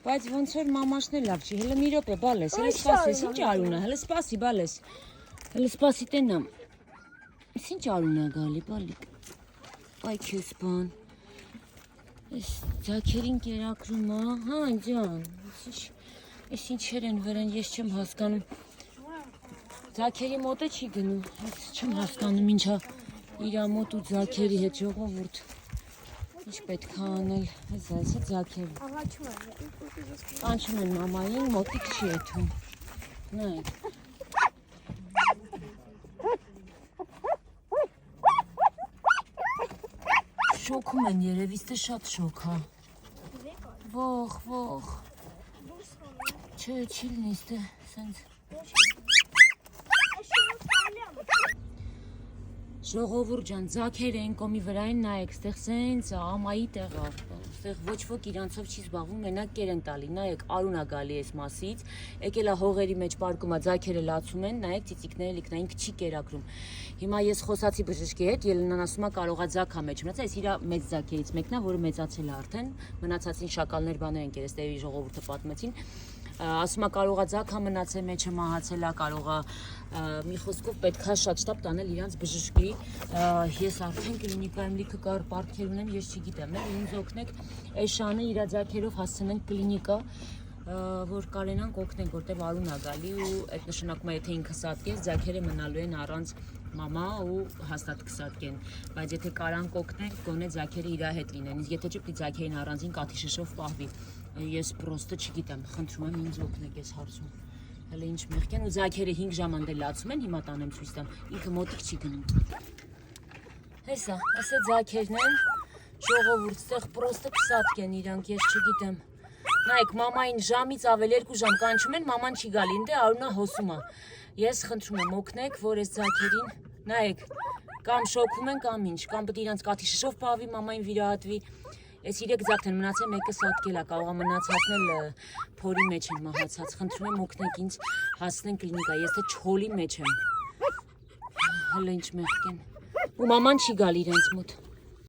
Բայց ոնց որ մամաշն էլ լավ չի, հələ մի րոպե բալես, հələ սպասես, ինչ արունա, հələ սպասի բալես, հələ սպասի տենամ, ինչ արունա գալի, բալիկ, այ քեզ բան, ես ձակերին կերակրում հա ջան, ես ինչեր են վրան, ես չեմ հասկանում, ձակերի մոտը չի գնում, ես չեմ հասկանում ինչա իրա մոտ ու ձակերի հետ ժողովուրդ, ինչ պետք է անել, այս ձակերը, կանչում են մամային, մոտիկ չի եթում, նայեք, շոքում են երևից, թե շատ շոք հա, ող, չէ, չի լինիս, թե սենց, ժողովուրդ ջան, ձակեր են կոմի վրա են նայեք, ստեղ սենց ամայի տեղա, ստեղ ոչ ոք իրանցով չի զբաղվում, մենակ կեր են տալի, նայեք արունա գալի այս մասից, եկելա հողերի մեջ պարկումա ձակերը լացում են, նայեք ծիծիկները լիքնա, ինքը չի կերակրում, հիմա ես խոսացի բժշկի հետ, Ելենան ասում է կարողա ձակա մեջ մնաց, այս իրա մեծ ձակերից մեկն է, որը մեծացել է արդեն, մնացածին շակալներ բաներ են կերես, տեղի ժողովուրդը պատմեցին, ասում է կարողա ձակա մնացել մեջը մահացել է, կարողա մի խոսքով պետք է շատ շտապ տանել իրանց բժշկի, ես արդեն կլինիկայում լիքը կար պարտքեր ունեմ, ես չգիտեմ, ինձ օգնեք, այս շանը իրա ձակերով հասցնենք կլինիկա, որ կարենանք օգնենք, որտեղ արուն է գալի ու այդ նշանակում է, եթե ինքը սատկես, ձակերը մնալու են առանց մամա ու հաստատ կսատկեն, բայց եթե կարանք օգնենք, գոնե ձակերը իրա հետ լինեն, իսկ եթե չպետք է ձակերին առանձին կաթիշշով պահվի, ես պրոստը չգիտեմ, խնդրում եմ ինձ օգնեք այս հարցում, հələ ինչ մեղք են ու ձակերը 5 ժամ անդե լացում են, հիմա տանեմ ցույց տամ, ինքը մոտիկ չի գնում, հեսա, ասե ձակերն են, ժողովուրդ, ստեղ պրոստը կսատկեն իրանք, ես չգիտեմ, նայեք, մամային ժամից ավել 2 ժամ կանչում են, մաման չի գալի, ինտե արունա հոսում է, ես խնդրում եմ օգնեք, որ այս ձակերին, նայեք, կամ շոքում են, կամ ինչ, կամ պետք է իրանց կաթիշշով պահվի, մամային վիրահատվի, այս 3 ձակն են մնացել, մեկը սատկել է, կարող է մնացածն էլ փորի մեջ են մահացած, խնդրում եմ օգնեք ինձ հասնեն կլինիկա, ես թե չոլի մեջ եմ, հələ ինչ մեղք են, ու մաման չի գալի իրենց մոտ,